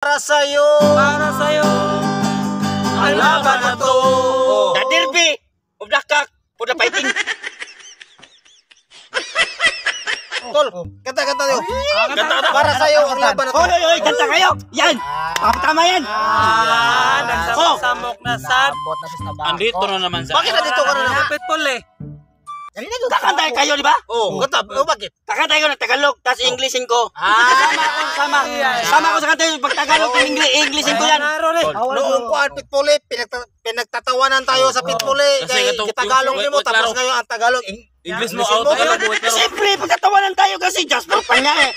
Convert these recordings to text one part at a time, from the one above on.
Para sa'yo ang laban na to. The derby of the cock for the fighting. Tol, kanta tayo. Kanta. Para sa'yo ang laban na to. Hoy, kanta kayo. Yan. Tama yan. Nagsamok na sad. Andito na naman sa... Bakit nandito ka na naman? Kapit pol eh. Kakanta kayo, di ba? Oo, kanta. Bakit? Kakanta kayo ng Tagalog, tapos Englishin ko. Sama ako sa kanta yung pag Tagalog ng Englishin ko yan. Noong kuan Pitpuli, pinagtatawanan tayo sa Pitpuli. Kay Tagalog mo, tapos ngayon ang Tagalog. English mo out tayo. Siyempre, pagkatawanan tayo kasi just for fun nga eh.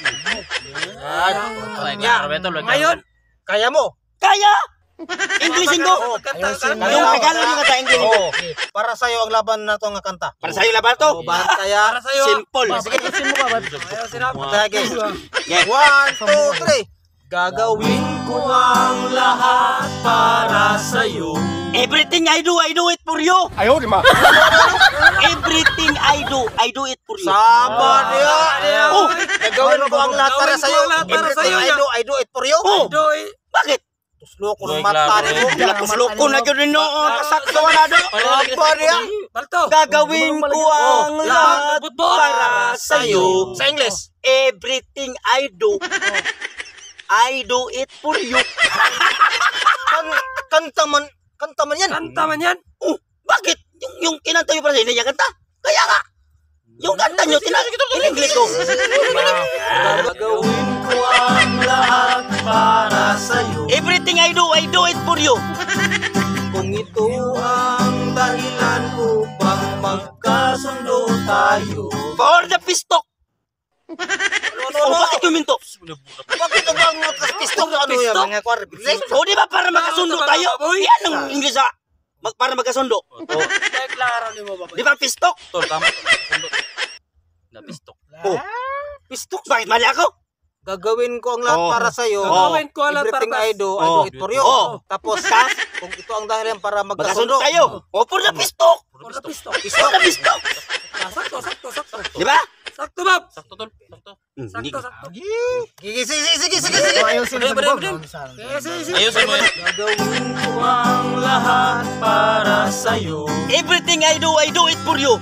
Ngayon, Kaya mo? Kaya! Englishin ko. Yung Tagalog yung kanta Englishin ko. Para sa'yo ang laban na to nga kanta. Para sa'yo laban to. Kaya, para sa'yo. Simple. sige, isin mo ba? Ayaw sinabi. Sige. Yeah. 1, 2, 3. Gagawin ko ang lahat para sa'yo. Everything I do it for you. Ayaw, di ma. Everything I do it for you. Sama niya. Oh, Gagawin ko ang lahat para sa'yo. Everything I do it for you. Oh. Doy. Bakit? Tuslo ko ng mata ni mo. Kuslo-ko na yun noon. Kasakto na do. Apa niya? Balto. Gagawin ko ang lahat para sa'yo. Sa English. Everything I do it for you. Kanta man yan. Kanta man yan. Oh, bakit? Yung kinanta nyo para sa'yo, hindi niya kanta? Kaya nga. Yung kanta nyo, in-English ko. Gagawin ko ang lahat para sa'yo. Everything I do it for you. Kung ito ang dahilan upang magkasundo tayo. For the pistok. Oh, bakit huminto? Bakit ang mga pistol ano yan? Mga kwarbi. O, di ba para magkasundo tayo? Yan ang English ah. Para magkasundo. Klaro ni mo ba? Di ba pistok? Tol, tama. Napistok. Oh, pistok. Bakit mali ako? Gagawin ko ang lahat para sa'yo. Gagawin ko ang lahat para Everything I do it for you. Oh. Tapos, kung ito ang dahilan para Magkasundo magkasundo. tayo. O, for the pistok. For the pistok. For the pistok. Sakto. Di ba? Sakto, Bob. Sakto, tol. Sakto. Sakto. Sige. Ayaw sinabi. Ayusin mo yun. Gagawin ko ang lahat para sa'yo. Everything I do it for you.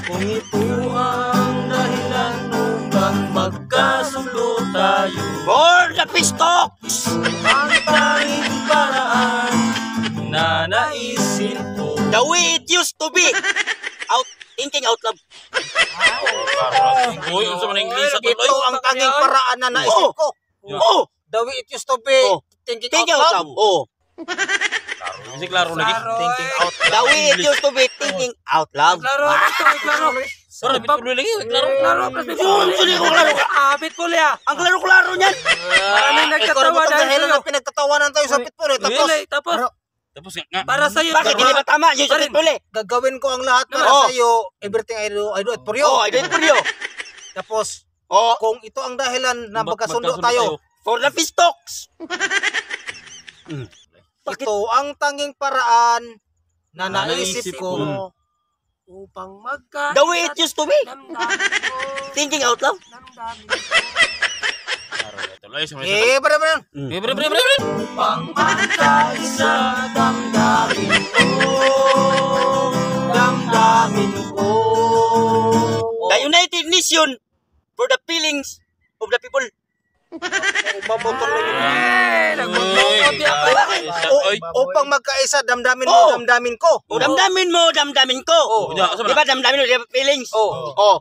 Kung ito ang dahilan upang magkasundo tayo. For the pistoks. Ang tanging paraan na naisip ko. The way it used to be. Thinking out loud. Uy, unsa man English sa Ito tol. ang tanging paraan na naisip ko. Oh, The way it used to be. Oh. Thinking think out out loud. loud. Oh, Kasi klaro lagi. Thinking out the way it used to be thinking out loud. Klaro. Pero bituloy lagi. Klaro. Hindi ko klaro. Abit pol ya. Ang klaro-klaro niyan. Maraming nagtatawa Ikaw dahil dahil sa'yo. na pinagtatawanan tayo sa pitpuri. Tapos, Tapos, Tapos nga. para sa'yo. Bakit hindi ba tama? Yung sa pitpuli. gagawin ko ang lahat para Oh. sa'yo. Everything I do it for you. Oh, I do it for you. Tapos, Oh, kung ito ang dahilan na magkasundo tayo, for the pistoks. ito ang tanging paraan na naisip ko. Upang magka. The way it used to be. Damdamin ko. Thinking out loud. Damdamin ko. Klaro tol. Ayusin mo yun. Bre. Bre. Upang magkaisa damdamin ko. The United Nations for the feelings of the people. Mabotol lang yun. Nagmumukot yan. Oy. Upang magkaisa damdamin mo, Oh. damdamin ko. O, damdamin mo, damdamin ko. Oh, nya, asa Di ba damdamin mo, di ba feelings? Oh. Oh.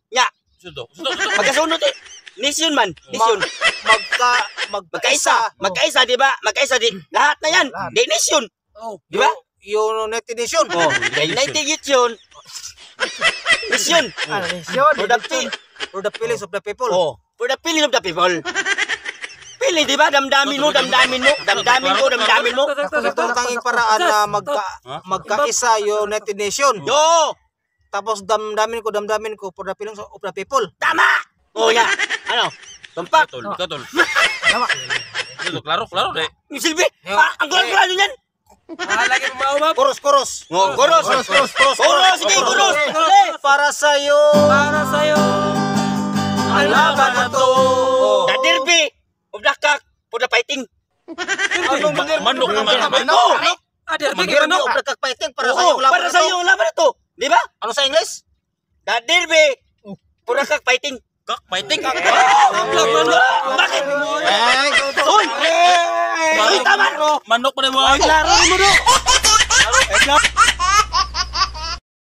Nya, Sudo. magkasunod eh. Nation man, nation. Magkaisa, di ba? Magkaisa di. Lahat na yan. Di nation. Di ba? Yung United Nation. Oh, the United Nation. Nation. For the feelings of the people. Oh, for the feeling of the people. Feeling, di ba? Damdamin mo. Damdamin mo. Ito ang tanging paraan na magkaisa yung United Nation. Yo! Tapos damdamin ko for the feelings of the people. Tama! Oh, ya. Ano? Tumpak. Tol. Tama. Klaro de. Yung Silvi, ang klaro niyan. Lagi mo maumap. Kuros. Oh, kuros. Sige, kuros. Para sa'yo. Para sa'yo. Ang laban na to. The derby of the cock Pura fighting. Manok naman. Oo. Ah, derby Derby kayo, no? o pagkakfighting para sa Oo, iyo laban para sa iyo ang laban na to. Di ba? Ano sa English? The derby. Pura kak fighting. Kak, fighting. Bakit? Uy! Uy, tama! Manok pa rin mo. Klaro mo do!